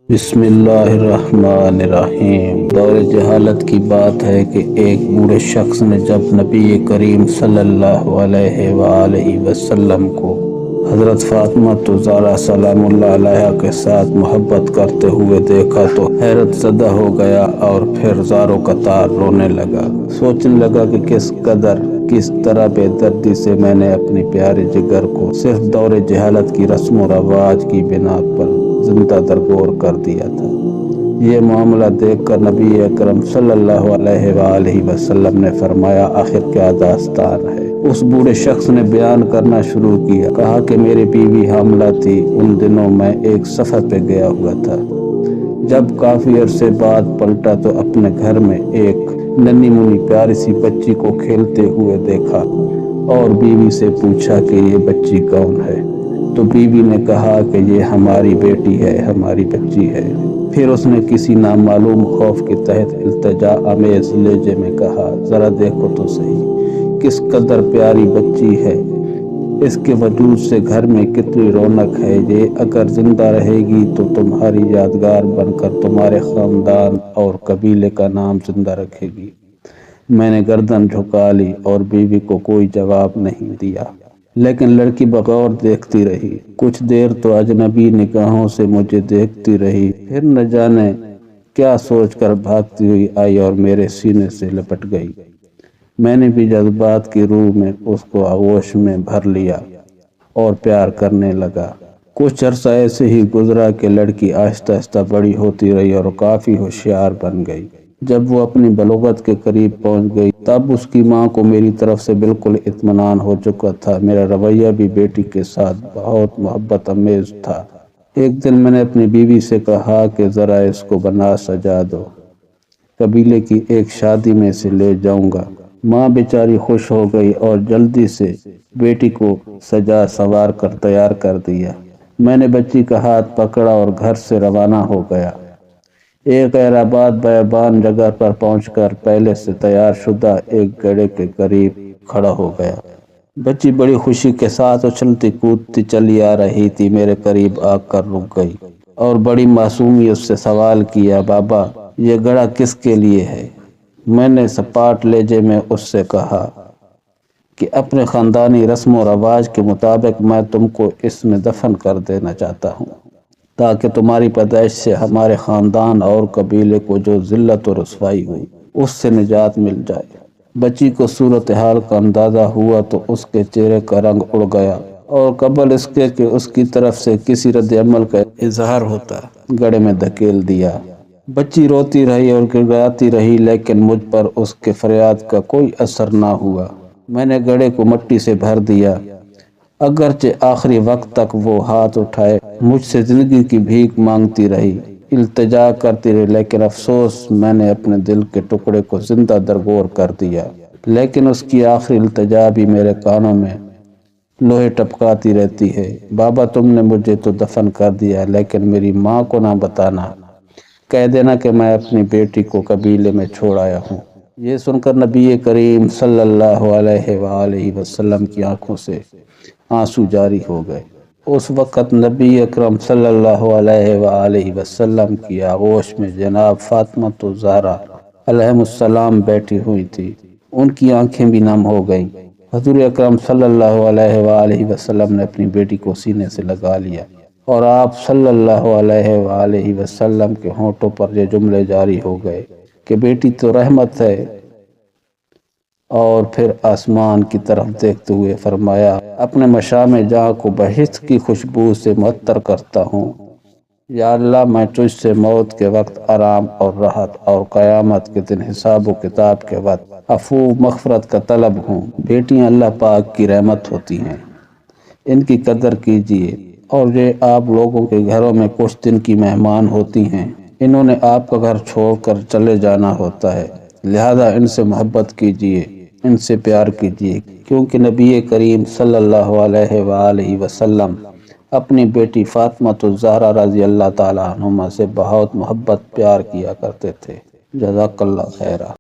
بسم اللہ الرحمن الرحیم۔ دور جہالت کی بات ہے کہ ایک بوڑھے شخص نے جب نبی کریم صلی اللہ علیہ وآلہ وسلم کو حضرت فاطمہ الزہرا سلام اللہ علیہا کے ساتھ محبت کرتے ہوئے دیکھا تو حیرت زدہ ہو گیا اور پھر زاروں قطار رونے لگا۔ سوچنے لگا کہ کس طرح بے دردی سے میں نے اپنی پیارے جگر کو صرف دور جہالت کی رسم و رواج کی بنا پر زندہ درگور کر دیا تھا۔ یہ معاملہ دیکھ کر نبی اکرم صلی اللہ علیہ وآلہ وسلم نے فرمایا، آخر کیا داستان ہے؟ اس بوڑھے شخص نے بیان کرنا شروع کیا۔ کہا کہ میری بیوی حاملہ تھی۔ ان دنوں میں ایک سفر پہ گیا ہوا تھا۔ جب کافی عرصے بعد پلٹا تو اپنے گھر میں ایک ننھی منھی پیاری سی بچی کو کھیلتے ہوئے دیکھا اور بیوی سے پوچھا کہ یہ بچی کون ہے؟ تو بیوی نے کہا کہ یہ ہماری بیٹی ہے، ہماری بچی ہے۔ پھر اس نے کسی نامعلوم خوف کے تحت التجا آمیز لہجے میں کہا، ذرا دیکھو تو صحیح، کس قدر پیاری بچی ہے، اس کے وجود سے گھر میں کتنی رونق ہے۔ یہ اگر زندہ رہے گی تو تمہاری یادگار بن کر تمہارے خاندان اور قبیلے کا نام زندہ رکھے گی۔ میں نے گردن جھکا لی اور بیوی کو کوئی جواب نہیں دیا، لیکن لڑکی بغور دیکھتی رہی۔ کچھ دیر تو اجنبی نگاہوں سے مجھے دیکھتی رہی، پھر نہ جانے کیا سوچ کر بھاگتی ہوئی آئی اور میرے سینے سے لپٹ گئی۔ میں نے بھی جذبات کی روح میں اس کو آغوش میں بھر لیا اور پیار کرنے لگا۔ کچھ عرصہ ایسے ہی گزرا کہ لڑکی آہستہ آہستہ بڑی ہوتی رہی اور کافی ہوشیار بن گئی۔ جب وہ اپنی بلوغت کے قریب پہنچ گئی تب اس کی ماں کو میری طرف سے بالکل اطمینان ہو چکا تھا۔ میرا رویہ بھی بیٹی کے ساتھ بہت محبت آمیز تھا۔ ایک دن میں نے اپنی بیوی سے کہا کہ ذرا اس کو بنا سجا دو، قبیلے کی ایک شادی میں سے لے جاؤں گا۔ ماں بیچاری خوش ہو گئی اور جلدی سے بیٹی کو سجا سنوار کر تیار کر دیا۔ میں نے بچی کا ہاتھ پکڑا اور گھر سے روانہ ہو گیا۔ ایک غیر آباد بیابان جگہ پر پہنچ کر پہلے سے تیار شدہ ایک گڑھے کے قریب کھڑا ہو گیا۔ بچی بڑی خوشی کے ساتھ اچھلتی کودتی چلی آ رہی تھی۔ میرے قریب آ کر رک گئی اور بڑی معصومیت سے سوال کیا، بابا یہ گڑھا کس کے لیے ہے؟ میں نے سپاٹ لہجے میں اس سے کہا کہ اپنے خاندانی رسم و رواج کے مطابق میں تم کو اس میں دفن کر دینا چاہتا ہوں تاکہ تمہاری پیدائش سے ہمارے خاندان اور قبیلے کو جو ذلت و رسوائی ہوئی اس سے نجات مل جائے۔ بچی کو صورتحال کا اندازہ ہوا تو اس کے چہرے کا رنگ اڑ گیا اور قبل اس کے کہ اس کی طرف سے کسی رد عمل کا اظہار ہوتا گڑھے میں دھکیل دیا۔ بچی روتی رہی اور گڑگڑاتی رہی، لیکن مجھ پر اس کے فریاد کا کوئی اثر نہ ہوا۔ میں نے گڑھے کو مٹی سے بھر دیا، اگرچہ آخری وقت تک وہ ہاتھ اٹھائے مجھ سے زندگی کی بھیک مانگتی رہی، التجا کرتی رہی، لیکن افسوس میں نے اپنے دل کے ٹکڑے کو زندہ درگور کر دیا۔ لیکن اس کی آخری التجا بھی میرے کانوں میں لوہے ٹپکاتی رہتی ہے، بابا تم نے مجھے تو دفن کر دیا لیکن میری ماں کو نہ بتانا، کہہ دینا کہ میں اپنی بیٹی کو قبیلے میں چھوڑ آیا ہوں۔ یہ سن کر نبی کریم صلی اللہ علیہ وآلہ وسلم کی آنکھوں سے آنسو جاری ہو گئے۔ اس وقت نبی اکرم صلی اللہ علیہ وآلہ وسلم کی آغوش میں جناب فاطمہ الزہرا علیہم السلام بیٹھی ہوئی تھی۔ ان کی آنکھیں بھی نم ہو گئیں۔ حضور اکرم صلی اللہ علیہ وآلہ وسلم نے اپنی بیٹی کو سینے سے لگا لیا اور آپ صلی اللہ علیہ وآلہ وسلم کے ہونٹوں پر یہ جملے جاری ہو گئے کہ بیٹی تو رحمت ہے، اور پھر آسمان کی طرف دیکھتے ہوئے فرمایا، اپنے مشام جاں کو بہشت کی خوشبو سے معطر کرتا ہوں۔ یا اللہ میں تجھ سے موت کے وقت آرام اور راحت اور قیامت کے دن حساب و کتاب کے وقت عفو مغفرت کا طلب ہوں۔ بیٹیاں اللہ پاک کی رحمت ہوتی ہیں، ان کی قدر کیجیے، اور یہ آپ لوگوں کے گھروں میں کچھ دن کی مہمان ہوتی ہیں۔ انہوں نے آپ کا گھر چھوڑ کر چلے جانا ہوتا ہے، لہذا ان سے محبت کیجیے، ان سے پیار کیجیے، کیونکہ نبی کریم صلی اللہ علیہ وآلہ وسلم اپنی بیٹی فاطمہ الزہرا رضی اللہ تعالیٰ عنہما سے بہت محبت پیار کیا کرتے تھے۔ جزاک اللہ خیرہ۔